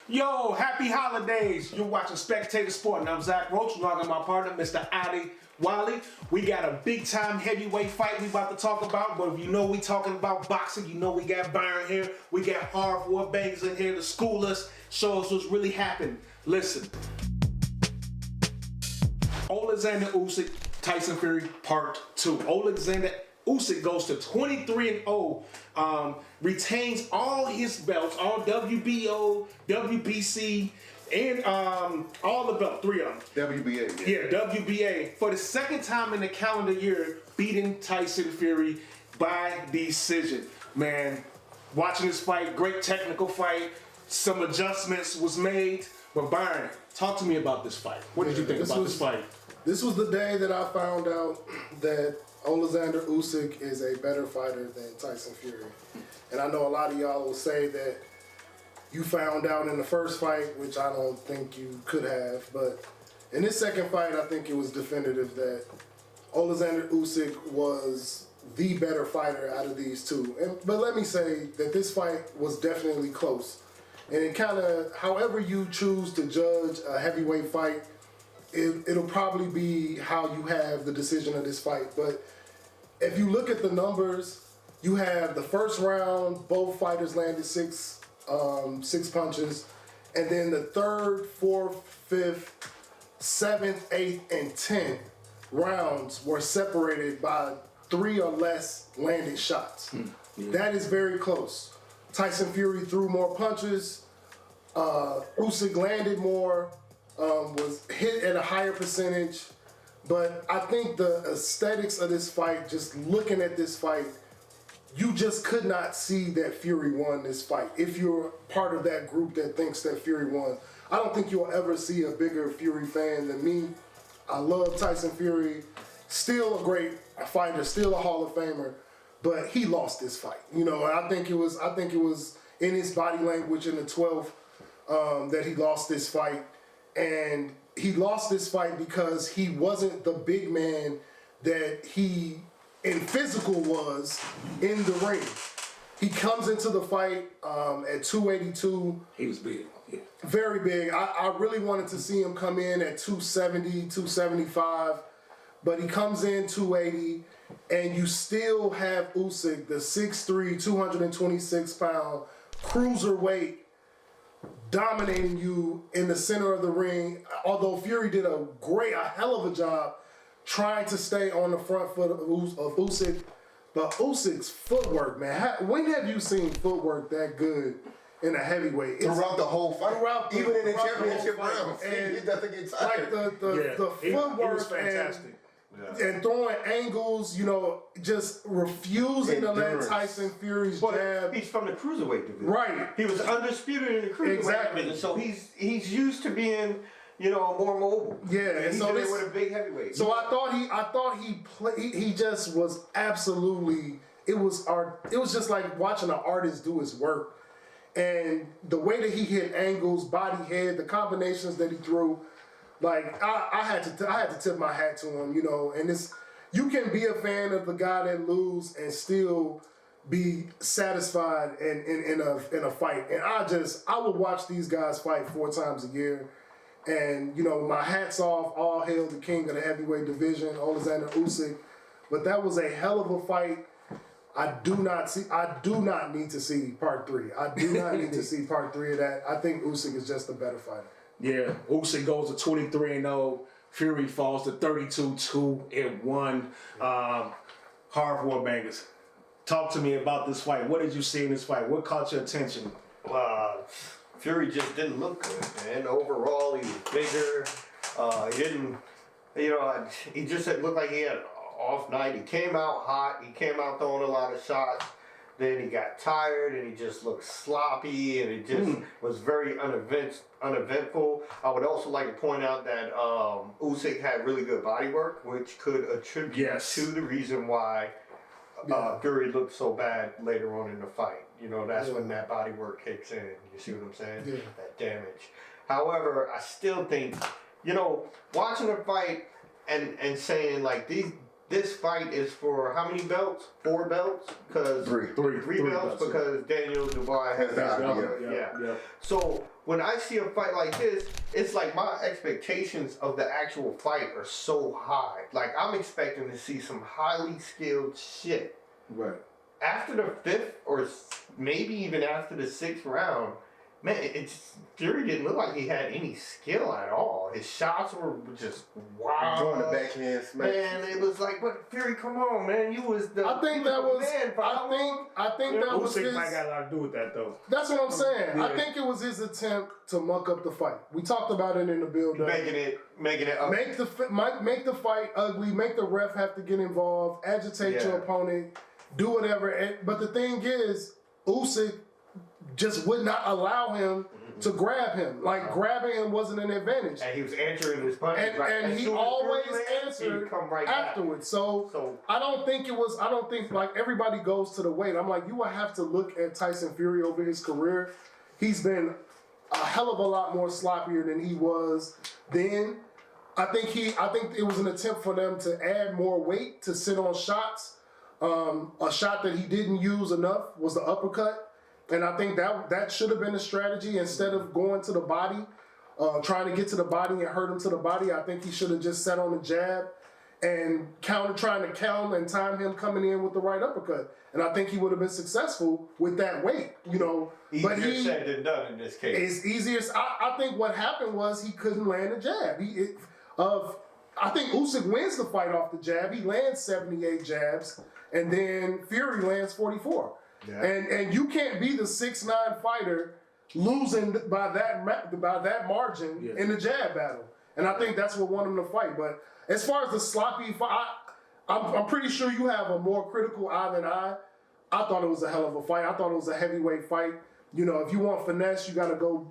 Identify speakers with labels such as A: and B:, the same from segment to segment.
A: Yo, happy holidays. You're watching Spectator Sporting. I'm Zach Roach, along with my partner, Mr. Adi Wiley. We got a big time heavyweight fight we about to talk about, but if you know we talking about boxing, you know we got Byron here. We got hardcore bangers in here to school us, show us what's really happened. Listen. Oleksandr Usyk, Tyson Fury, Part 2. Oleksandr Usyk goes to 23-0, retains all his belts, all WBO, WBC, and all the belts, 3 of them.
B: WBA.
A: Yeah, WBA. For the second time in the calendar year, beating Tyson Fury by decision. Man, watching this fight, great technical fight. Some adjustments was made. But Byron, talk to me about this fight. What did you think about this fight?
C: This was the day that I found out that Oleksandr Usyk is a better fighter than Tyson Fury. And I know a lot of y'all will say that you found out in the first fight, which I don't think you could have. But in this second fight, I think it was definitive that Oleksandr Usyk was the better fighter out of these two. But let me say that this fight was definitely close. And it kind of, however you choose to judge a heavyweight fight, it'll probably be how you have the decision of this fight. But if you look at the numbers, you have the first round, both fighters landed six punches. And then the third, fourth, fifth, seventh, eighth, and 10th rounds were separated by 3 or less landed shots. Yeah. That is very close. Tyson Fury threw more punches. Usyk landed more. Was hit at a higher percentage, but I think the aesthetics of this fight, just looking at this fight, you just could not see that Fury won this fight. If you're part of that group that thinks that Fury won, I don't think you'll ever see a bigger Fury fan than me. I love Tyson Fury, still a great fighter, still a Hall of Famer, but he lost this fight. You know, I think it was in his body language in the 12th that he lost this fight. And he lost this fight because he wasn't the big man that he, in physical, was in the ring. He comes into the fight at 282.
A: He was big. Yeah.
C: Very big. I really wanted to see him come in at 270, 275. But he comes in 280, and you still have Usyk, the 6'3", 226-pound cruiserweight, dominating you in the center of the ring. Although Fury did a hell of a job trying to stay on the front foot of Usyk. But Usyk's footwork, man. When have you seen footwork that good in a heavyweight?
B: Throughout the whole fight. Even in the championship rounds. He doesn't get tired.
C: Like the footwork.
A: It was fantastic.
C: And throwing angles, you know, just refusing to let Tyson Fury's jab.
D: He's from the cruiserweight division.
C: Right.
D: He was undisputed in the cruiserweight division, so he's used to being, you know, more mobile.
C: Yeah,
D: and he's
C: so
D: in there with a big heavyweight.
C: So I thought he just was absolutely. It was just like watching an artist do his work, and the way that he hit angles, body, head, the combinations that he threw. Like I had to tip my hat to him, you know. And you can be a fan of the guy that lose and still be satisfied in a fight. And I would watch these guys fight 4 times a year. And you know, my hat's off. All hail the king of the heavyweight division, Oleksandr Usyk. But that was a hell of a fight. I do not need to see part 3. I do not need to see part 3 of that. I think Usyk is just a better fighter.
A: Yeah, Usyk goes to 23-0. Fury falls to 32-2-1. Hardcore bangers. Talk to me about this fight. What did you see in this fight? What caught your attention?
D: Fury just didn't look good, man. Overall, he was bigger. He didn't, you know, he just looked like he had an off night. He came out hot. He came out throwing a lot of shots. Then he got tired and he just looked sloppy and it just was very uneventful. I would also like to point out that Usyk had really good body work, which could attribute to the reason why Fury looked so bad later on in the fight. You know, that's when that body work kicks in. You see what I'm saying? Yeah. That damage. However, I still think, you know, watching the fight and saying like this fight is for how many belts? 4 belts? Because three belts because Daniel Dubois has that. Yeah. So when I see a fight like this, it's like my expectations of the actual fight are so high. Like, I'm expecting to see some highly skilled shit.
A: Right.
D: After the 5th or maybe even after the 6th round, man, Fury didn't look like he had any skill at all. His shots were just wild.
B: Throwing the backhand smash.
D: Man, it was like, but Fury, come on, man, you was the.
C: I think that was.
D: Man for how long?
C: I think that was his.
A: Usyk might got a lot to do with that, though.
C: That's what I'm saying.
A: Yeah.
C: I think it was his attempt to muck up the fight. We talked about it in the build-up.
D: Making it up.
C: Make the fight ugly. Make the ref have to get involved. Agitate your opponent. Do whatever. But the thing is, Usyk just would not allow him to grab him. Like, grabbing him wasn't an advantage.
D: And he was answering his punches.
C: And he always answered
D: come right
C: afterwards. So I don't think like everybody goes to the weight. I'm like, you will have to look at Tyson Fury over his career. He's been a hell of a lot more sloppier than he was then. I think it was an attempt for them to add more weight to sit on shots. A shot that he didn't use enough was the uppercut. And I think that should have been a strategy. Instead of going to the body, trying to get to the body and hurt him to the body, I think he should have just sat on the jab and trying to counter and time him coming in with the right uppercut. And I think he would have been successful with that weight, you know.
D: Easier said than done in this case.
C: It's easier. I think what happened was he couldn't land a jab. I think Usyk wins the fight off the jab. He lands 78 jabs, and then Fury lands 44. Yeah. And you can't be the 6'9" fighter losing by that margin in the jab battle. And I think that's what won him the fight. But as far as the sloppy fight, I'm pretty sure you have a more critical eye than I. I thought it was a hell of a fight. I thought it was a heavyweight fight. You know, if you want finesse, you gotta go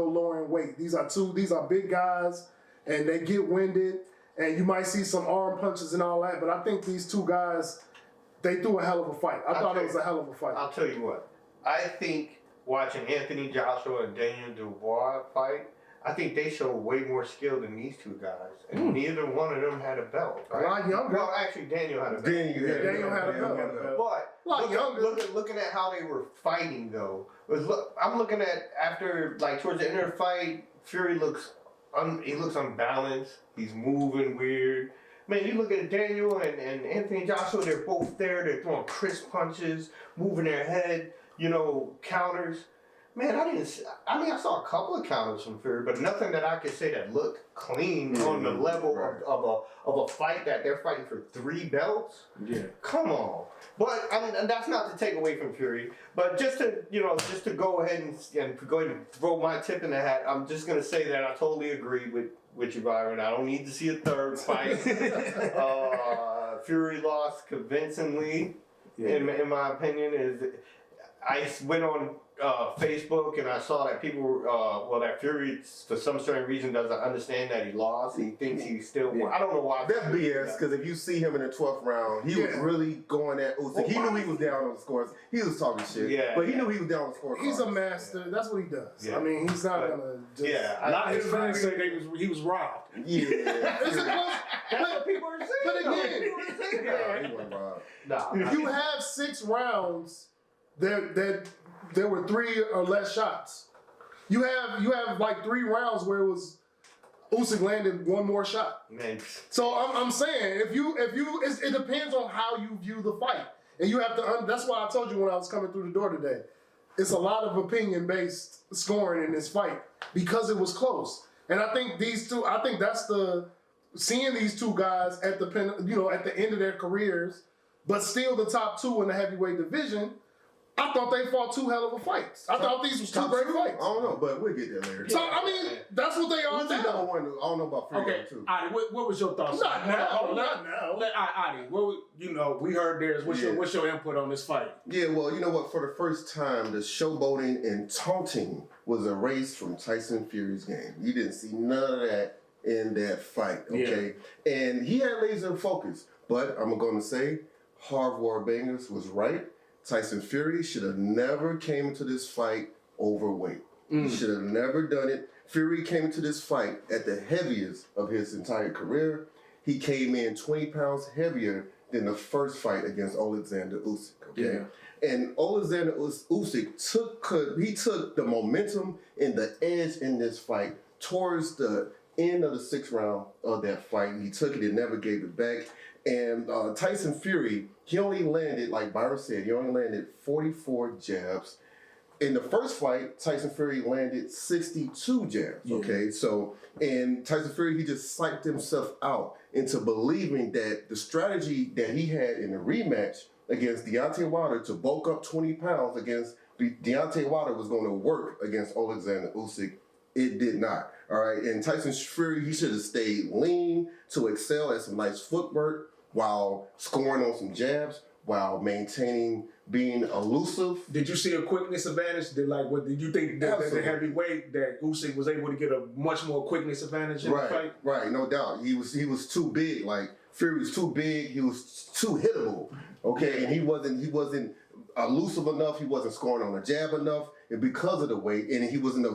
C: lower in weight. These are big guys, and they get winded, and you might see some arm punches and all that. But I think these two guys, they threw a hell of a fight. I thought it was a hell of a fight.
D: I'll tell you what. I think watching Anthony Joshua and Daniel Dubois fight, I think they showed way more skill than these two guys. And neither one of them had a belt. Right?
C: A lot younger.
D: Well, actually, Daniel had a belt.
C: Daniel had a belt.
D: Looking at how they were fighting, though, I'm looking at after, like, towards the end of the fight, Fury looks unbalanced. He's moving weird. Man, you look at Daniel and Anthony Joshua, they're both there. They're throwing crisp punches, moving their head, counters. Man, I saw a couple of counters from Fury, but nothing that I could say that looked clean on the level of a fight that they're fighting for 3 belts. Yeah. Come on. But, and that's not to take away from Fury, but just to go ahead and go ahead and throw my tip in the hat, I'm just going to say that I totally agree with you, Byron. I don't need to see a third fight. Fury lost convincingly, in my opinion. I went on Facebook and I saw that people that Fury, for some certain reason, doesn't understand that he lost. He thinks he's still won. I don't know why.
B: That's BS, because if you see him in the 12th round, he was really going at Usyk. He knew he was down on the scores. He was talking shit, but he knew he was down on the scores.
C: He's a master. That's what he does. Yeah. I mean, he's not going to just...
A: Yeah, a lot of his fans say he was robbed.
B: Yeah.
D: That's what people are saying.
C: But again,
B: he wasn't robbed.
C: If you have 6 rounds, there were 3 or less shots. You have like 3 rounds where it was Usyk landed 1 more shot. Man. So I'm saying it depends on how you view the fight, and you have to. That's why I told you when I was coming through the door today. It's a lot of opinion-based scoring in this fight because it was close, and I think these two. I think that's seeing these two guys at the end of their careers, but still the top 2 in the heavyweight division. I thought they fought 2 hell of a fights. I thought these was 2 great fights.
B: I don't know, but we'll get there later.
C: So, I mean, that's what they are now.
B: I don't know about Fury too.
A: Adi, what was your thoughts?
C: Not now.
A: Adi, we heard theirs. What's your input on this fight?
B: Yeah, well, you know what? For the first time, the showboating and taunting was erased from Tyson Fury's game. You didn't see none of that in that fight, okay? Yeah. And he had laser focus. But I'm going to say, Harv Warbangus was right. Tyson Fury should have never came into this fight overweight. He should have never done it. Fury came into this fight at the heaviest of his entire career. He came in 20 pounds heavier than the first fight against Oleksandr Usyk. Okay,
A: Yeah.
B: and Oleksandr Usyk took the momentum and the edge in this fight towards the end of the 6th round of that fight. He took it and never gave it back. And Tyson Fury, he only landed, like Byron said, he only landed 44 jabs. In the first fight, Tyson Fury landed 62 jabs, okay? So, and Tyson Fury, he just psyched himself out into believing that the strategy that he had in the rematch against Deontay Wilder to bulk up 20 pounds against Deontay Wilder was going to work against Oleksandr Usyk. It did not, all right? And Tyson Fury, he should have stayed lean to excel at some nice footwork while scoring on some jabs, while maintaining being elusive.
A: Did you see a quickness advantage? Did you think that the heavyweight that Usyk was able to get a much more quickness advantage in the fight?
B: Right, no doubt. He was too big. Like Fury was too big. He was too hittable. Okay, and he wasn't elusive enough. He wasn't scoring on a jab enough, and because of the weight, and he wasn't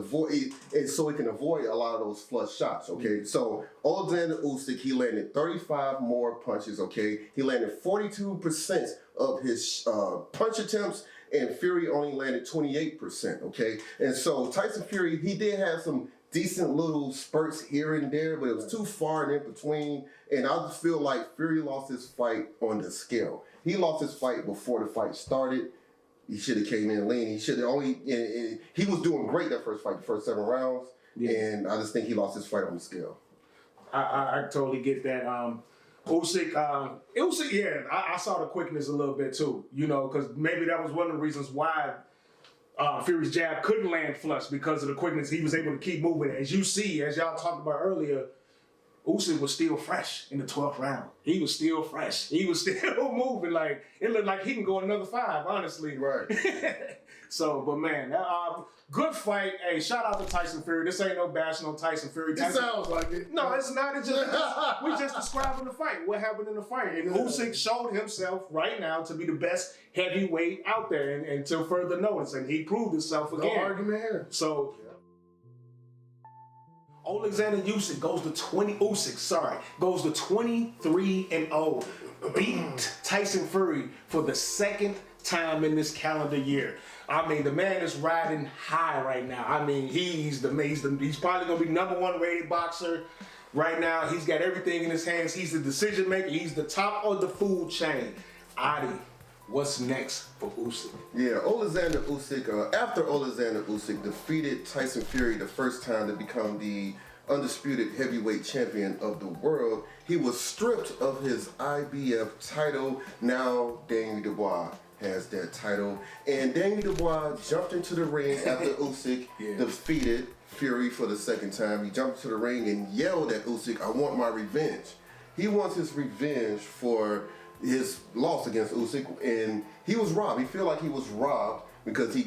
B: so he can avoid a lot of those flush shots. Okay, so Oleksandr Usyk, he landed 35 more punches. Okay, he landed 42% of his punch attempts, and Fury only landed 28%. Okay, and so Tyson Fury, he did have some decent little spurts here and there, but it was too far and in between. And I just feel like Fury lost his fight on the scale. He lost his fight before the fight started. He should have came in lean. He should have he was doing great that first fight, the first 7 rounds. Yeah. And I just think he lost his fight on the scale.
A: I totally get that. Usyk, yeah, I saw the quickness a little bit too, because maybe that was one of the reasons why Fury's jab couldn't land flush, because of the quickness. He was able to keep moving. As y'all talked about earlier, Usyk was still fresh in the 12th round. He was still fresh. He was still moving. Like, it looked like he can go another 5, honestly.
B: Right.
A: So, but man, good fight. Hey, shout out to Tyson Fury. This ain't no bashing on Tyson Fury.
C: It sounds like it.
A: No, it's not. We're just describing the fight. What happened in the fight. And Usyk showed himself right now to be the best heavyweight out there, and until further notice. And he proved himself again.
C: No argument here.
A: So, Oleksandr Usyk goes to 23-0, beat Tyson Fury for the 2nd time in this calendar year. I mean, the man is riding high right now. I mean, he's probably gonna be #1 rated boxer right now. He's got everything in his hands. He's the decision maker. He's the top of the food chain. Adi, what's next for Usyk?
B: Yeah, Oleksandr Usyk, after Oleksandr Usyk defeated Tyson Fury the first time to become the undisputed heavyweight champion of the world, he was stripped of his IBF title. Now Daniel Dubois has that title. And Daniel Dubois jumped into the ring after Usyk defeated Fury for the 2nd time. He jumped into the ring and yelled at Usyk, "I want my revenge." He wants his revenge for his loss against Usyk, and he was robbed. He feel like he was robbed because he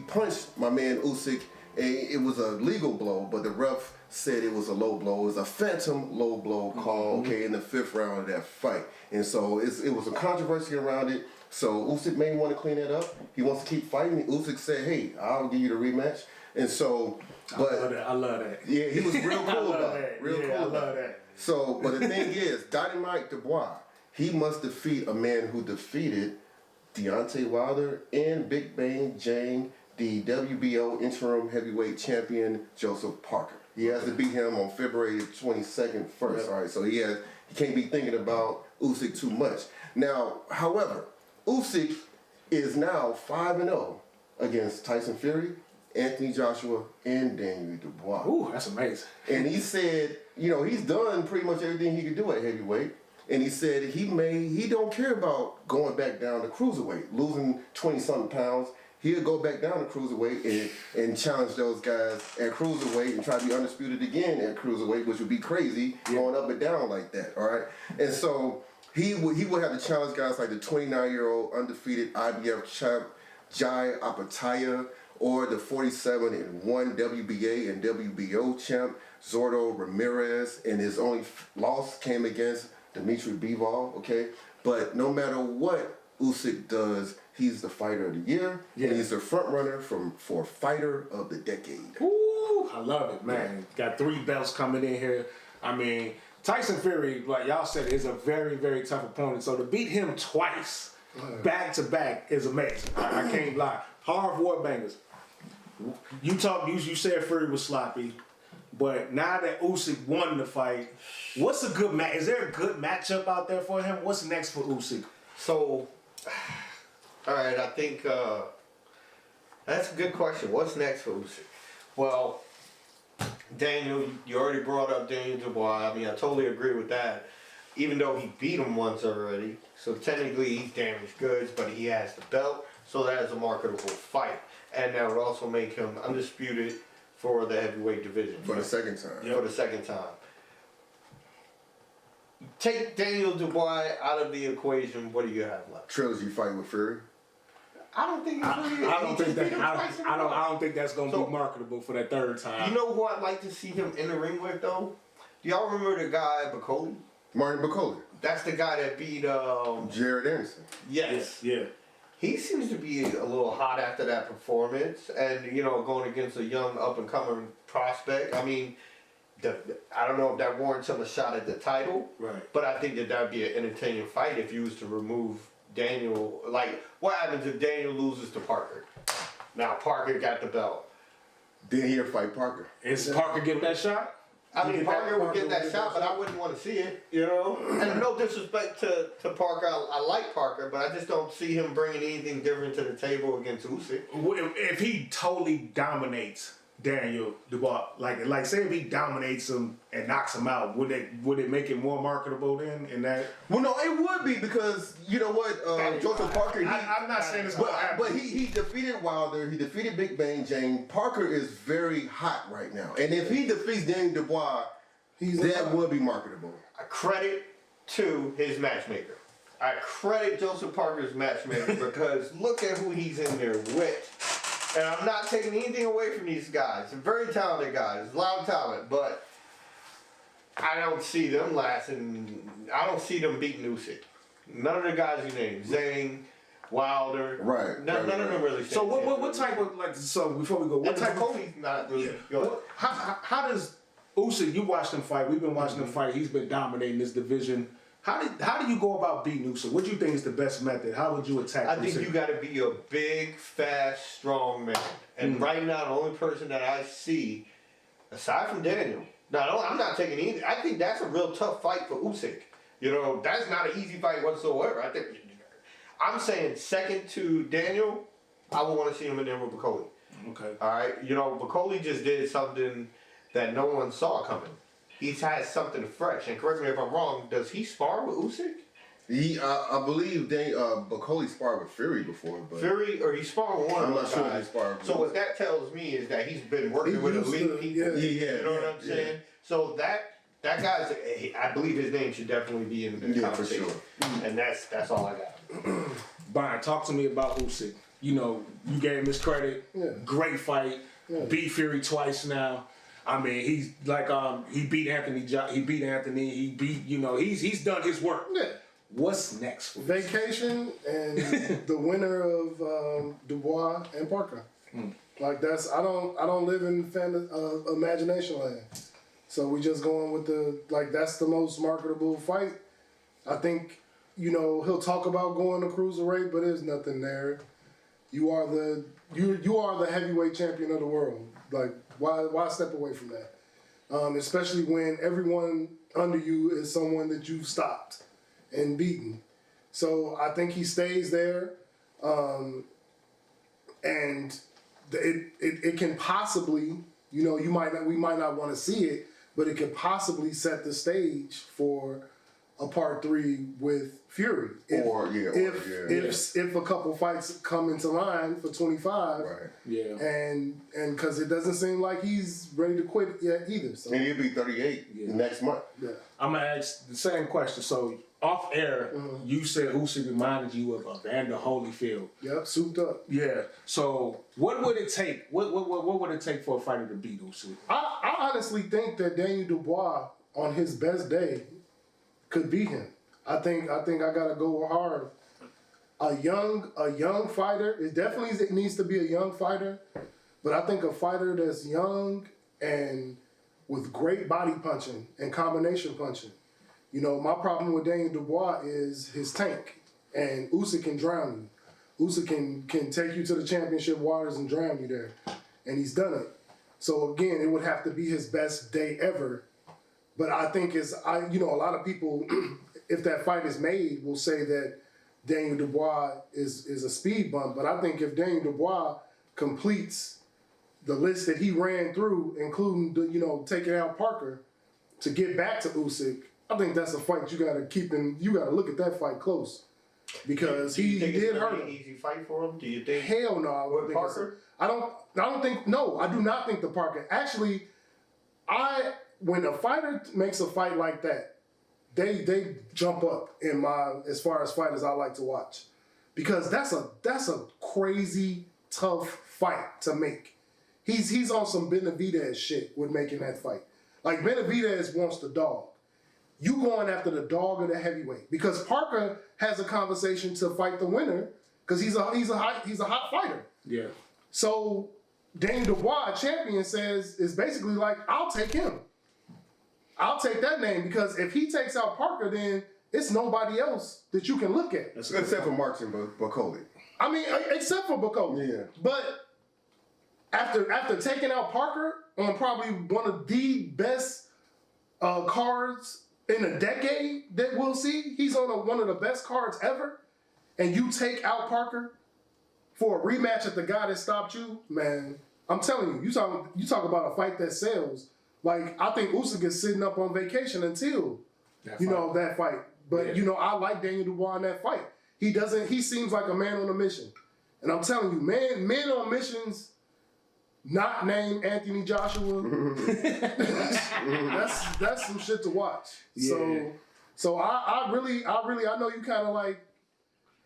B: punched my man Usyk. It was a legal blow, but the ref said it was a low blow. It was a phantom low blow call, in the 5th round of that fight. And so it was a controversy around it. So Usyk may want to clean it up. He wants to keep fighting. Usyk said, "Hey, I'll give you the rematch." And so, but
A: I love that.
B: Yeah, he was real cool about it. Real cool
A: I
B: about
A: love that.
B: So, but the thing is, Dynamite Dubois, he must defeat a man who defeated Deontay Wilder and Big Bang Jang, the WBO interim heavyweight champion Joseph Parker. He has to beat him on February 22nd first. All right, so he can't be thinking about Usyk too much. Now, however, Usyk is now 5-0 against Tyson Fury, Anthony Joshua, and Daniel Dubois.
A: Ooh, that's amazing.
B: And he said, he's done pretty much everything he could do at heavyweight. And he said he don't care about going back down to cruiserweight, losing 20-something pounds. He'll go back down to cruiserweight and challenge those guys at cruiserweight and try to be undisputed again at cruiserweight, which would be crazy, going up and down like that, all right? And so he would have to challenge guys like the 29-year-old undefeated IBF champ, Jai Apataya, or the 47-1 WBA and WBO champ, Zordo Ramirez, and his only loss came against Dimitri Bivol, okay? But no matter what Usyk does, he's the fighter of the year, and he's the front runner for fighter of the decade.
A: Ooh, I love it, man. Got 3 belts coming in here. I mean, Tyson Fury, like y'all said, is a very, very tough opponent. So to beat him twice, back to back, is amazing. I can't lie. Hard war bangers. You said Fury was sloppy, but now that Usyk won the fight, what's a good match? Is there a good matchup out there for him? What's next for Usyk?
D: So, all right, I think that's a good question. What's next for Usyk? Well, Daniel, you already brought up Daniel Dubois. I mean, I totally agree with that. Even though he beat him once already, so technically he's damaged goods, but he has the belt, so that is a marketable fight. And that would also make him undisputed for the heavyweight division.
B: For the second time.
D: For the second time. Take Daniel Dubois out of the equation, what do you have left?
B: Trilogy fight with Fury.
D: I don't think
A: I don't think that's gonna be marketable for that third time.
D: You know who I'd like to see him in the ring with though? Do y'all remember the guy Bacoli?
B: Martin Bacoli.
D: That's the guy that beat
B: Jared Anderson.
D: Yes.
A: Yeah.
D: He seems to be a little hot after that performance, and going against a young up and coming prospect. I mean, I don't know if that warrants him a shot at the title,
A: right?
D: But I think that'd be an entertaining fight if you was to remove Daniel. Like, what happens if Daniel loses to Parker? Now Parker got the belt.
B: Then he'll fight Parker.
A: Is Parker get that shot?
D: I mean, Parker would get that shot, but I wouldn't want to see it, And no disrespect to Parker, I like Parker, but I just don't see him bringing anything different to the table against Usyk.
A: If he totally dominates Daniel Dubois, like say if he dominates him and knocks him out, would it make it more marketable then? In that?
B: Well, no, it would be because you know what, Joseph Parker.
A: I'm not saying it's
B: but he defeated Wilder. He defeated Big Bang Jane. Parker is very hot right now, and if he defeats Daniel Dubois, that would be marketable.
D: I credit to his matchmaker. I credit Joseph Parker's matchmaker because look at who he's in there with. And I'm not taking anything away from these guys. They're very talented guys, a lot of talent, but I don't see them lasting. I don't see them beating Usyk. None of the guys you named, Zane, Wilder, none of them really.
A: So what type of so before we go, what type of
D: not really?
A: How does Usyk? You watched him fight. We've been watching him fight. He's been dominating this division. How do you go about beating Usyk? What do you think is the best method? How would you attack
D: I
A: Usyk?
D: think you got to be a big, fast, strong man. And right now, the only person that I see, aside from Daniel, I'm not taking either. I think that's a real tough fight for Usyk. That's not an easy fight whatsoever. I'm saying second to Daniel, I would want to see him in there with Bacoli.
A: Okay.
D: All right. Bacoli just did something that no one saw coming. He has something fresh. And correct me if I'm wrong, does he spar with Usyk?
B: I believe Bacoli sparred with Fury before. But
D: Fury, or he sparred with one of those guys.
B: I'm not sure he sparred with
D: So what that tells me is that he's been working with elite people. You know what I'm saying? So that guy's, I believe his name should definitely be in the conversation. For sure. And that's all I got.
A: Brian, talk to me about Usyk. You gave him his credit. Yeah. Great fight. Yeah. Beat Fury twice now. I mean, he's like he beat Anthony. He beat he's done his work. Yeah. What's next for
C: Vacation and the winner of Dubois and Parker. Like that's I don't live in imagination land. So we just going with that's the most marketable fight. I think he'll talk about going to cruiserweight, but there's nothing there. You are the heavyweight champion of the world. Like why step away from that? Especially when everyone under you is someone that you've stopped and beaten. So I think he stays there, and it can possibly, we might not want to see it, but it could possibly set the stage for a part 3 with Fury. If a couple fights come into line for 25,
B: right?
C: Yeah, and because it doesn't seem like he's ready to quit yet either. So.
B: And he'll be 38 next month.
C: Yeah,
A: I'm gonna ask the same question. So off air, you said Usyk reminded you of Evander Holyfield.
C: Yep, souped up.
A: Yeah. So what would it take? What would it take for a fighter to beat Usyk?
C: I honestly think that Daniel Dubois on his best day could beat him. I think I gotta go hard. A young fighter. It definitely needs to be a young fighter, but I think a fighter that's young and with great body punching and combination punching You know, my problem with Daniel Dubois is his tank, and Usyk can drown you. Usyk can take you to the championship waters and drown you there, and he's done it. So again, it would have to be his best day ever. But I think a lot of people, if that fight is made, will say that Daniel Dubois is a speed bump. But I think if Daniel Dubois completes the list that he ran through, including taking out Parker to get back to Usyk, I think that's a fight you got to keep in. You got to look at that fight close because he did hurt him.
D: Easy fight for him? Do you think?
C: Hell no, I wouldn't think
D: Parker?
C: I don't think. No, I do not think the Parker. Actually, when a fighter makes a fight like that, they jump up in my as far as fighters I like to watch, because that's a crazy tough fight to make. He's on some Benavidez shit with making that fight. Like Benavidez wants the dog. You going after the dog of the heavyweight, because Parker has a conversation to fight the winner because he's a hot fighter.
A: Yeah.
C: So Daniel Dubois, champion, is basically like, I'll take him. I'll take that name, because if he takes out Parker, then it's nobody else that you can look at.
B: Except for Martin Bakoli.
C: I mean, except for Bakoli.
B: Yeah.
C: But after taking out Parker on probably one of the best cards in a decade that we'll see, he's on one of the best cards ever, and you take out Parker for a rematch at the guy that stopped you, man, I'm telling you, you talk about a fight that sells. Like, I think Usyk is sitting up on vacation until that fight. But I like Daniel Dubois in that fight. He seems like a man on a mission. And I'm telling you, men on missions not named Anthony Joshua, that's some shit to watch.
A: Yeah.
C: So I know you kind of like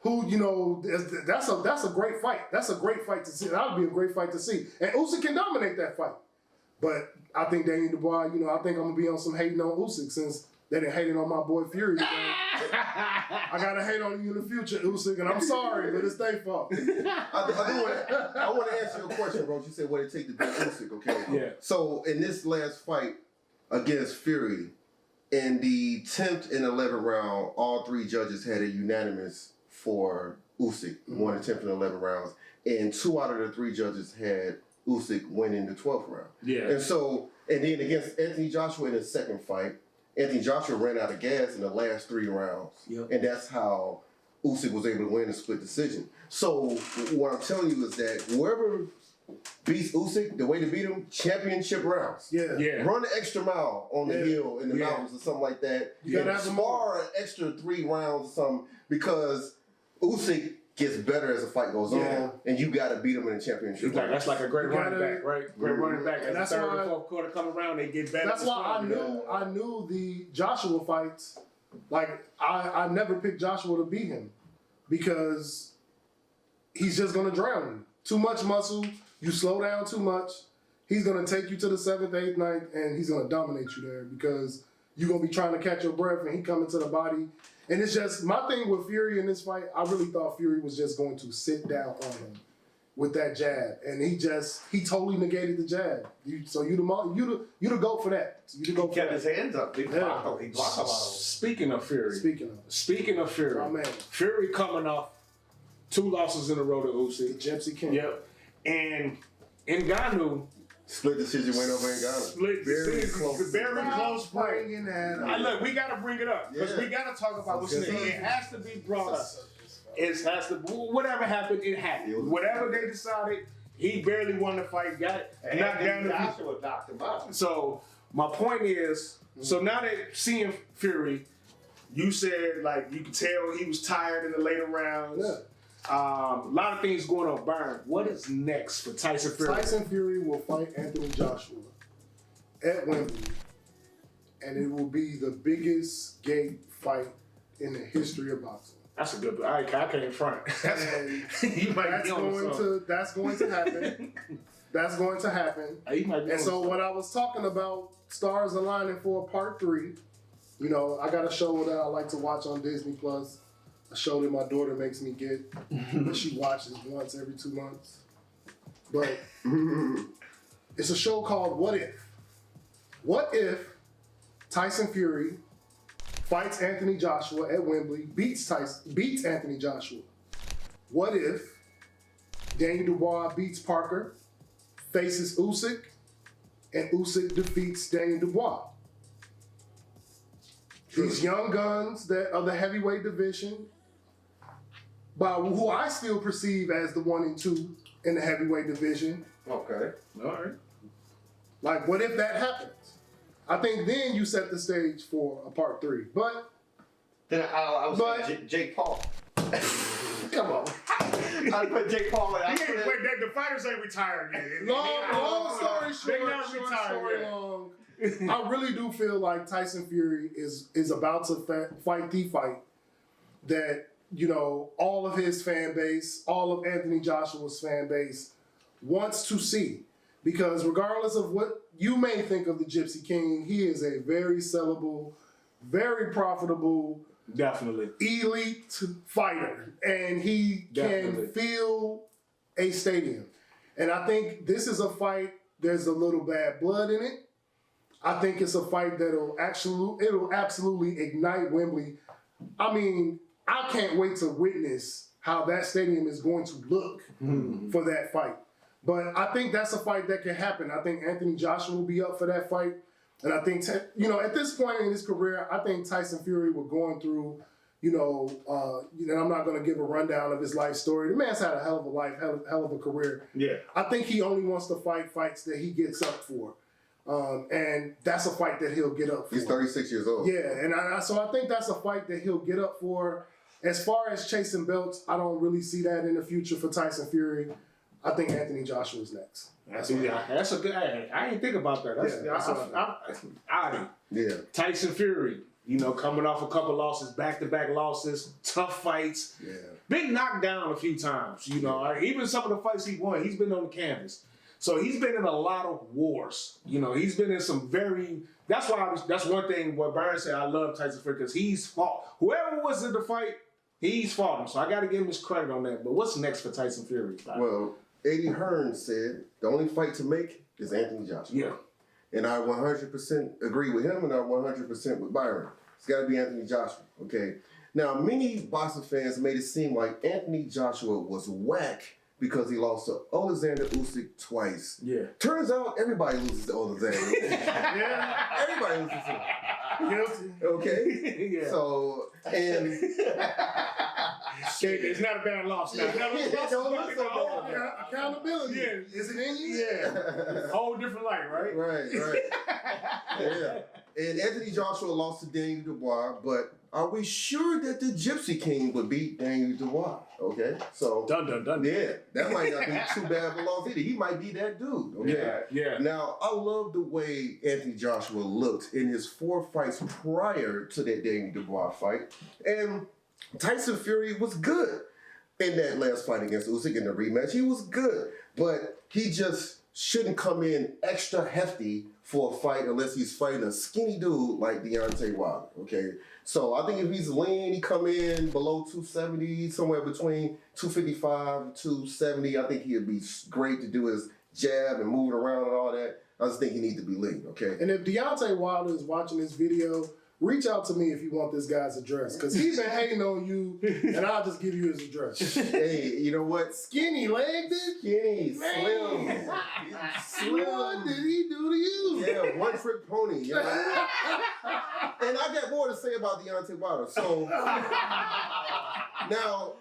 C: that's a great fight. That's a great fight to see. That would be a great fight to see. And Usyk can dominate that fight. But I think Daniel Dubois, I think I'm gonna be on some hating on Usyk, since they done hating on my boy Fury. I gotta hate on you in the future, Usyk, and I'm sorry, but it's their fault.
B: I want to answer your question, bro. You said what it take to beat Usyk, okay?
A: Yeah.
B: So in this last fight against Fury, in the 10th and 11th round, all three judges had a unanimous for Usyk, won the 10th and 11th rounds, and 2 out of the 3 judges had Usyk winning the 12th round.
A: Yeah.
B: And then against Anthony Joshua in his second fight, Anthony Joshua ran out of gas in the last 3 rounds.
A: Yep.
B: And that's how Usyk was able to win a split decision. So what I'm telling you is that whoever beats Usyk, the way to beat him, championship rounds.
A: Yeah.
B: Run an extra mile on the hill in the mountains or something like that.
C: You gotta have
B: spar an extra 3 rounds or something, because Usyk gets better as the fight goes on, and you got to beat him in the championship.
A: That's like a great running back, right? Great running back.
C: And
A: As
C: that's
A: the third
C: why-
A: and fourth quarter come around, they get better.
C: That's why I knew the Joshua fights. Like I never picked Joshua to beat him, because he's just gonna drown you. Too much muscle. You slow down too much. He's gonna take you to the 7th, 8th, 9th, and he's gonna dominate you there, because you're gonna be trying to catch your breath, and he coming to the body. And it's just my thing with Fury in this fight. I really thought Fury was just going to sit down on him with that jab, and he totally negated the jab. So you the GOAT for that. So you the GOAT
D: He
C: for
D: kept
C: that.
D: his hands up. He blocked him. He blocked a lot of them.
A: Speaking of Fury. Speaking of Fury.
C: Oh, man.
A: Fury coming off 2 losses in a row to Usyk.
C: Gypsy King.
A: Yep. And Ngannou
B: Split decision went over in Ghana.
A: split
B: Very
A: decision,
B: close.
A: very close fight.
C: Bringing that
A: Hey,
C: up.
A: look, we got to bring it up, because
B: Yeah.
A: we got to talk about what's
B: Yes,
A: in it.
B: sir.
A: It has to be brought up. It has to. Whatever happened, it happened. Whatever they decided, he barely won the fight. Got it.
D: And
A: Knocked down the.
D: Joshua knocked him out.
A: So my point is, so now that seeing Fury, you said like you could tell he was tired in the later rounds.
C: Yeah.
A: A lot of things going on. Byron, what is next for Tyson Fury?
C: Tyson Fury will fight Anthony Joshua at Wembley, and it will be the biggest gate fight in the history of boxing.
A: That's a good. I can't front.
C: And
A: You might
C: that's
A: be on something.
C: that's going to happen. That's going to happen.
A: You might be
C: And
A: on
C: so
A: something.
C: when I was talking about stars aligning for part 3, I got a show that I like to watch on Disney Plus. A show that my daughter makes me get, that she watches once every 2 months. But it's a show called What If? What if Tyson Fury fights Anthony Joshua at Wembley, beats Anthony Joshua. What if Daniel Dubois beats Parker, faces Usyk, and Usyk defeats Daniel Dubois? These young guns that of the heavyweight division, by who I still perceive as the 1 and 2 in the heavyweight division.
D: Okay.
A: All right.
C: Like, what if that happens? I think then you set the stage for a part 3. But
D: Then I was saying Jake Paul.
C: come on.
D: I put Jake Paul in.
A: Wait, the fighters ain't retired yet.
C: Long story
A: They
C: short,
A: not
C: short
A: retired
C: story
A: yet.
C: long. I really do feel like Tyson Fury is about to fight the fight that, you know, all of his fan base, all of Anthony Joshua's fan base wants to see. Because regardless of what you may think of the Gypsy King, he is a very sellable, very profitable,
A: Definitely.
C: elite fighter. And he
A: Definitely.
C: can fill a stadium. And I think this is a fight, there's a little bad blood in it. I think it's a fight that'll absolutely ignite Wembley. I mean, I can't wait to witness how that stadium is going to look for that fight. But I think that's a fight that can happen. I think Anthony Joshua will be up for that fight. And I think, at this point in his career, I think Tyson Fury was going through, and I'm not going to give a rundown of his life story. The man's had a hell of a life, hell of a career.
A: Yeah.
C: I think he only wants to fight fights that he gets up for. And that's a fight that he'll get up for.
B: He's 36 years old.
C: Yeah, and so I think that's a fight that he'll get up for. As far as chasing belts, I don't really see that in the future for Tyson Fury. I think Anthony Joshua's next.
A: That's a good. I didn't think about that. Adi.
B: Yeah.
A: Tyson Fury, coming off a couple losses, back-to-back losses, tough fights.
B: Yeah.
A: Been knocked down a few times, Even some of the fights he won, he's been on the canvas. So he's been in a lot of wars. He's been in some very. That's one thing what Byron said. I love Tyson Fury because he's fought whoever was in the fight. He's fought him. So I got to give him his credit on that. But what's next for Tyson Fury?
B: Well, Eddie Hearn said the only fight to make is Anthony Joshua.
A: Yeah.
B: And I 100% agree with him, and I 100% with Byron. It's got to be Anthony Joshua. Okay. Now, many boxing fans made it seem like Anthony Joshua was whack because he lost to Oleksandr Usyk twice.
A: Yeah.
B: Turns out everybody loses to Oleksandr.
C: Yeah.
B: Everybody loses to him.
C: Guilty.
B: Okay?
A: Yeah.
B: So, and...
A: It's not a bad loss now.
C: Accountability.
A: Yeah.
C: Is it in you?
A: Yeah. Whole different light, right?
B: Right. Yeah. And Anthony Joshua lost to Daniel Dubois, but are we sure that the Gypsy King would beat Daniel Dubois? Okay, so
A: Done.
B: yeah, that might not be too bad of a loss either. He might be that dude. Okay,
A: Yeah.
B: Now I love the way Anthony Joshua looked in his 4 fights prior to that Daniel Dubois fight, and Tyson Fury was good in that last fight against Usyk in the rematch. He was good, but he just shouldn't come in extra hefty for a fight unless he's fighting a skinny dude like Deontay Wilder, okay? So I think if he's lean, he come in below 270, somewhere between 255 and 270. I think he'd be great to do his jab and move it around and all that. I just think he needs to be lean, okay?
C: And if Deontay Wilder is watching this video, reach out to me if you want this guy's address, because he's been hating on you, and I'll just give you his address.
B: Hey, you know what?
C: Skinny leg, bitch.
B: Skinny, slim.
C: What did he do to you?
B: Yeah, one trick pony. You know? And I got more to say about Deontay Wilder. So now,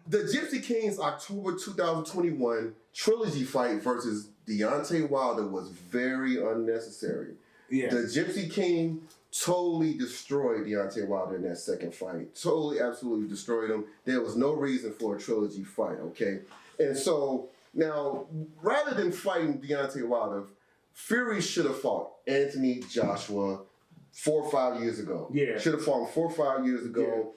B: the Gypsy Kings October 2021 trilogy fight versus Deontay Wilder was very unnecessary.
A: Yeah.
B: The Gypsy King totally destroyed Deontay Wilder in that second fight. Totally, absolutely destroyed him. There was no reason for a trilogy fight, okay? And so, now, rather than fighting Deontay Wilder, Fury should have fought Anthony Joshua 4 or 5 years ago.
A: Yeah.
B: Should have fought him 4 or 5 years ago.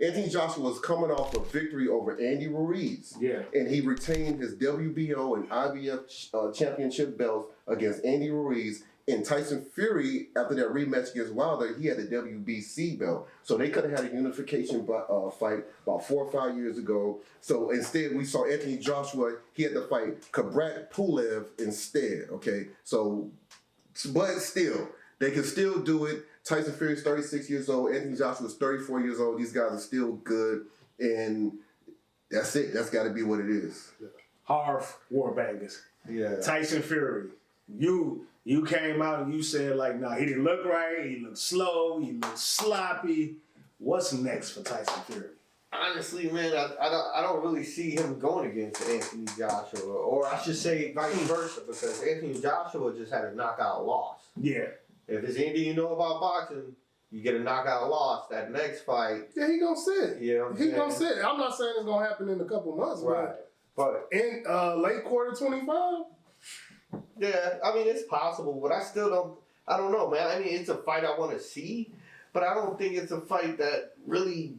B: Anthony Joshua was coming off a victory over Andy Ruiz.
A: Yeah.
B: And he retained his WBO and IBF championship belts against Andy Ruiz. And Tyson Fury, after that rematch against Wilder, he had the WBC belt. So they could have had a unification fight about 4 or 5 years ago. So instead, we saw Anthony Joshua, he had to fight Kabrat Pulev instead, okay? So, but still, they can still do it. Tyson Fury is 36 years old. Anthony Joshua is 34 years old. These guys are still good, and that's it. That's got to be what it is.
A: Harv Warbangers.
D: Yeah.
A: Tyson Fury. You came out and you said like, nah, he didn't look right. He looked slow. He looked sloppy. What's next for Tyson Fury?
D: Honestly, man, I don't really see him going against Anthony Joshua, or I should say vice versa, because Anthony Joshua just had a knockout loss.
A: Yeah.
D: If there's anything you know about boxing, you get a knockout loss. That next fight,
C: Yeah, he gonna sit.
D: you know what I'm
C: He
D: saying?
C: gonna sit. I'm not saying it's gonna happen in a couple months,
D: Right. But
C: but in late quarter 25.
D: yeah, I mean it's possible, but I don't know, man. I mean it's a fight I want to see, but I don't think it's a fight that really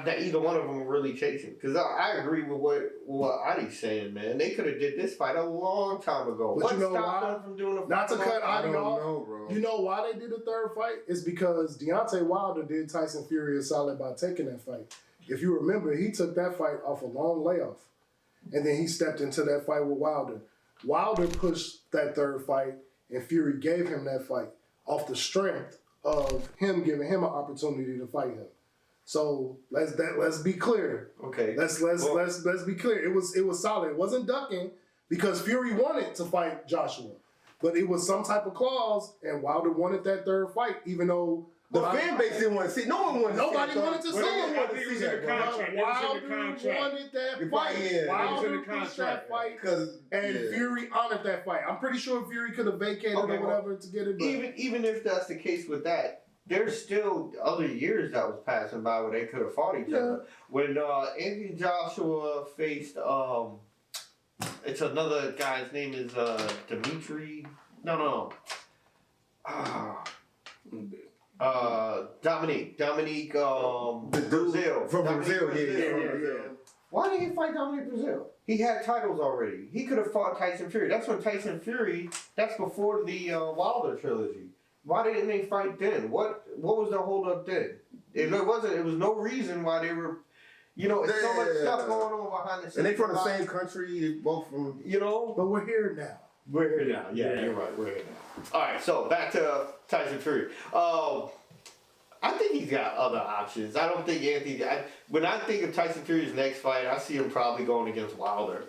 D: that either one of them are really chasing. Because I agree with what Adi's saying, man. They could have did this fight a long time ago.
C: But
D: What
C: you know
D: stopped
C: why?
D: them from doing a fight?
C: Not to cut
B: I
C: Adi
B: don't
C: off.
B: know, bro.
C: You know why they did a third fight? It's because Deontay Wilder did Tyson Fury a solid by taking that fight. If you remember, he took that fight off a long layoff. And then he stepped into that fight with Wilder. Wilder pushed that third fight, and Fury gave him that fight off the strength of him giving him an opportunity to fight him. So let's be clear.
D: Okay.
C: Let's be clear. It was solid. It wasn't ducking because Fury wanted to fight Joshua, but it was some type of clause, and Wilder wanted that third fight, even though
B: The fan base didn't want to see. No one wanted to see
C: nobody
B: that.
C: wanted to see
A: Well,
C: it.
A: I think it was in the contract. It was in the
C: Wilder
A: contract.
C: wanted that
B: The
C: fight.
B: fight, yeah. It was in
C: Wilder
A: the
C: pushed
A: contract.
C: that fight,
B: Because
C: and Fury honored that fight. I'm pretty sure Fury could have vacated
D: Okay,
C: or whatever to get it. But
D: Even if that's the case with that, there's still other years that was passing by where they could have fought each other. When Anthony Joshua faced it's another guy's name is Dimitri. No. Dominique Brazil.
B: From
D: Dominique
B: Brazil, yeah.
D: Why did he fight Dominic Brazil? He had titles already. He could have fought Tyson Fury. That's when Tyson Fury. That's before the Wilder trilogy. Why didn't they fight then? What was the hold up then? It was no reason why they were. You know, it's so much stuff going on behind the scenes.
B: And they from the same country, they both from.
D: You know,
C: but we're here now.
D: we're here now. Yeah, you're right. We're here now. All right, so back to Tyson Fury. I think he's got other options. I don't think Anthony. When I think of Tyson Fury's next fight, I see him probably going against Wilder.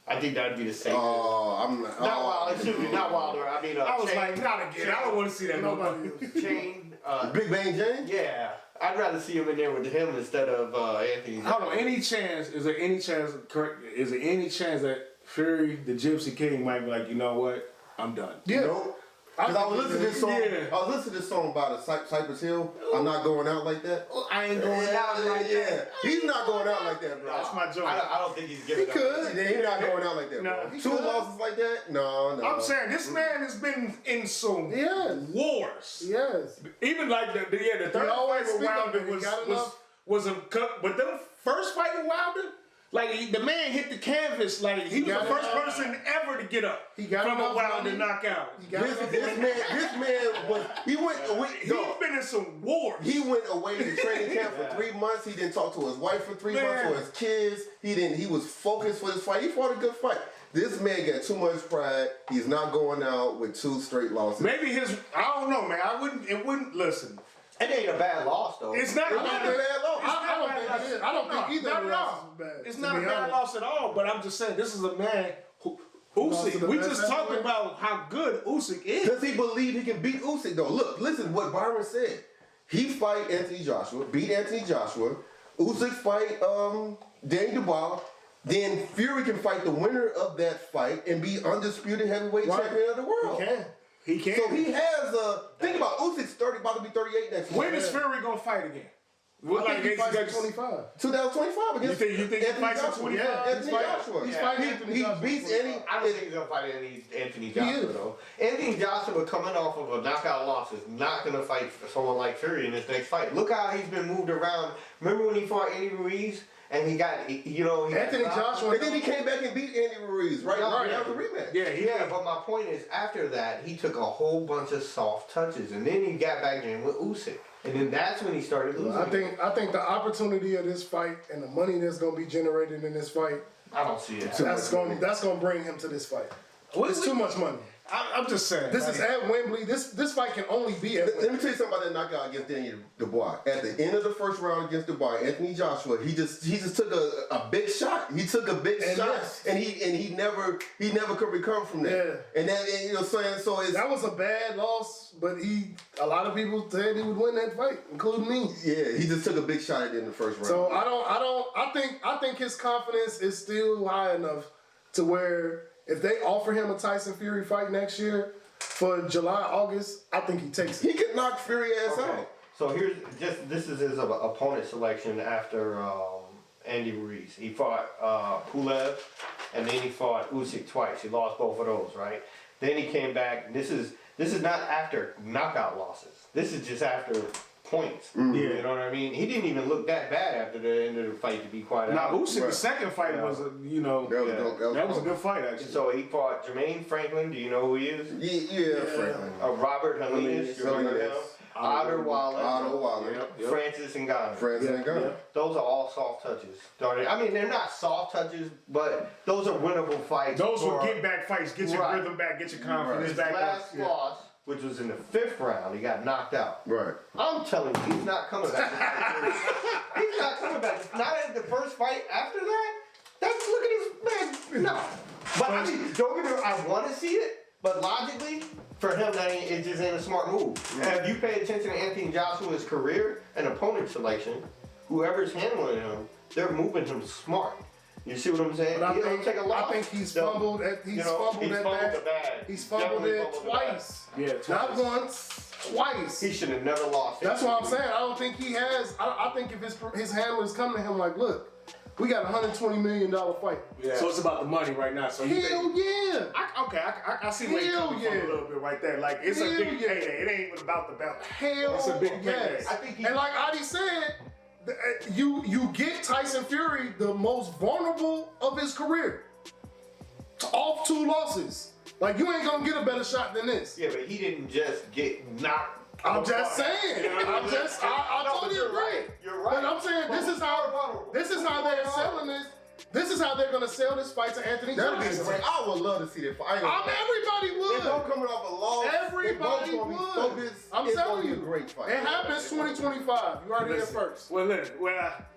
D: I think that'd be the same.
B: I'm
D: not Wilder. Excuse me, not Wilder. I mean,
A: I was
D: Chain.
A: like, not again. I don't want to see that
C: Nobody.
D: Chain.
B: Big Bang James.
D: Yeah, I'd rather see him in there with him instead of Anthony.
A: Hold on. Is there any chance that Fury, the Gypsy King, might be like, you know what? I'm done.
C: Yeah.
B: Nope. Because I was listening to this song.
A: Yeah.
B: I was listening to this song by the Cypress Hill. I'm not going out like that.
A: I ain't going out like that.
B: He's not going out like that, bro.
A: That's my joint.
D: I don't think he's giving
C: He
D: up.
C: could.
B: Yeah, he's not going out like that,
A: No,
B: bro.
A: he
B: Two
C: could.
B: losses like that? No.
A: I'm saying this man has been in some
C: Yes.
A: wars.
C: Yes.
A: Even like the third
C: always
A: fight with
C: speak
A: Wilder
C: of it. He got
A: was
C: enough.
A: a cut, but the first fight with Wilder, like the man hit the canvas, like he was the
C: got
A: first
C: enough.
A: person ever to get up
C: He got
A: from a
C: enough
A: Wilder
C: money.
A: knockout.
C: He got enough
B: This man was. He went away.
A: He's
B: No,
A: been in some wars.
B: he went away to training camp for 3 months. He didn't talk to his wife for 3 months
A: Man.
B: or his kids. He was focused for this fight. He fought a good fight. This man got too much pride. He's not going out with 2 straight losses.
A: Maybe I don't know, man. It wouldn't listen.
D: It ain't a bad loss though.
A: It's not a
B: It's not a
A: bad
B: bad loss.
C: I don't think it is. I don't think either
A: not
C: of the
A: at all.
C: losses was bad.
A: It's
C: to
A: not a
C: be
A: bad
C: honest.
A: loss at all, but I'm just saying this is a man who
C: Lost to
A: Usyk.
C: the
A: We
C: best
A: just talked
C: heavyweight.
A: about how good Usyk is.
B: Does he believe he can beat Usyk though? Look, listen what Byron said. He fight Anthony Joshua, beat Anthony Joshua. Usyk fight Daniel Dubois. Then Fury can fight the winner of that fight and be undisputed heavyweight
C: Right.
B: champion of the world.
A: He can.
B: So he has think about Usyk's about to be 38 next
A: When
B: month.
A: is Fury gonna fight again?
C: I think he fights at 25.
B: 2025 against
A: You think he
B: Anthony
A: fights at
B: Joshua.
A: 25?
B: Yeah, Anthony
C: He's fighting-
B: Joshua.
C: he's fighting
B: He-
C: Anthony
B: he
C: Joshua
B: beats
C: at
B: any.
D: I don't think he's gonna fight Anthony Joshua
C: is.
D: though. Anthony Joshua coming off of a knockout loss is not gonna fight someone like Fury in his next fight. Look how he's been moved around. Remember when he fought Andy Ruiz and he got
C: Anthony Joshua.
B: And then he came back and beat Andy Ruiz, right?
D: Yeah,
B: That was a rematch.
A: Yeah,
D: But my point is, after that, he took a whole bunch of soft touches, and then he got back in with Usyk, and then that's when he started losing.
C: I think the opportunity of this fight and the money that's going to be generated in this fight,
D: I don't see it.
C: that's going to bring him to this fight. It's too much money.
A: I'm just saying.
C: This is at Wembley. This fight can only be at
B: Let
C: Wembley.
B: me tell you something about that knockout against Daniel Dubois. At the end of the first round against Dubois, Anthony Joshua, he just took a big shot. He took a big shot,
C: yes.
B: and he never could recover from that.
C: Yeah.
B: And that, you know what I'm saying? So it's,
C: That was a bad loss, but a lot of people said he would win that fight, including me.
B: yeah, he just took a big shot at the end of the first round.
C: So I think his confidence is still high enough to where if they offer him a Tyson Fury fight next year for July, August, I think he takes it.
B: he could knock Fury ass
D: Okay.
B: out.
D: So this is his opponent selection after Andy Ruiz. He fought Pulev, and then he fought Usyk twice. He lost both of those, right? Then he came back. This is not after knockout losses. This is just after points.
A: Yeah.
D: You know what I mean? He didn't even look that bad after the end of the fight, to be quite
A: Now,
D: honest.
A: Usyk, the second fight was,
B: That was
D: Yeah.
B: dope.
A: that was a good fight, actually.
D: So he fought Jermaine Franklin. Do you know who he is?
B: Yeah, Franklin.
D: Robert Helenius. You remember him? Otter Waller.
B: Otto Waller.
A: Yep.
D: Francis Ngannou.
B: Francis and Gunn.
D: Those are all soft touches. I mean, they're not soft touches, but those are winnable fights.
A: Those were
D: for-
A: get back fights, get your
D: Right.
A: rhythm back, get your confidence
D: His
A: back up.
D: last
A: Yeah.
D: loss, which was in the 5th round, he got knocked out.
B: Right.
D: I'm telling you, he's not coming back. He's not coming back. Not at the first fight after that. Look at his man. No. But I mean, don't get me wrong, I want to see it, but logically, for him, it just ain't a smart move. And if you pay attention to Anthony Joshua's career and opponent selection, whoever's handling him, they're moving him smart. You see what I'm saying?
C: But
D: He don't take a loss.
C: I think he's
D: So,
C: fumbled at
D: he's fumbled the bag.
C: He's fumbled
D: Definitely
C: it
D: fumbled the bag.
C: twice.
A: Yeah,
C: Not
A: twice.
C: once, twice.
D: He should have never lost.
C: That's what I'm saying. I don't think he has. I think if his handlers come to him like, look, we got a $120 million fight.
A: Yeah. So it's about the money right now. So you
C: Hell
A: think,
C: yeah.
A: I see where you're
C: Hell
A: coming from
C: yeah.
A: a little bit right there. Like, it's a
C: Hell
A: big
C: yeah.
A: payday. It ain't even about the belt.
C: Hell
A: It's a big payday.
C: yes.
D: I think he-
C: And like Adi said, you get Tyson Fury the most vulnerable of his career. Off 2 losses. Like, you ain't gonna get a better shot than this.
D: Yeah, but he didn't just get knocked.
C: I'm just saying. I
D: No, but
C: totally
D: you're
C: agree.
D: right. You're right.
C: But I'm saying
D: But
C: this is how they're selling this. This is how they're gonna sell this fight to Anthony
B: That'd be
C: Joshua.
B: great. I would love to see that fight.
C: Everybody would.
B: They're both coming off a loss.
C: Everybody
B: They're both gonna be so
C: would.
B: good.
C: I'm
B: It's
C: telling
B: gonna be
C: you.
B: a great fight.
C: It happens 2025. You already here
A: Listen,
C: first.
A: Well, look,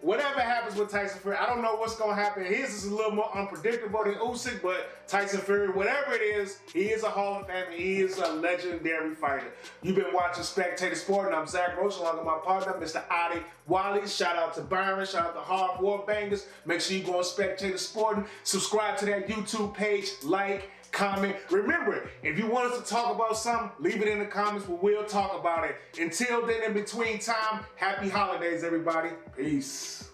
A: whatever happens with Tyson Fury, I don't know what's gonna happen. His is a little more unpredictable than Usyk, but Tyson Fury, whatever it is, he is a Hall of Famer. He is a legendary fighter. You've been watching Spectator Sporting. I'm Zach Roach, along with my partner, Mr. Adi Wally. Shout out to Byron. Shout out to Hard War Bangers. Make sure you go on Spectator Sporting. Subscribe to that YouTube page. Like, comment. Remember, if you want us to talk about something, leave it in the comments. We'll talk about it. Until then, in between time, happy holidays, everybody. Peace.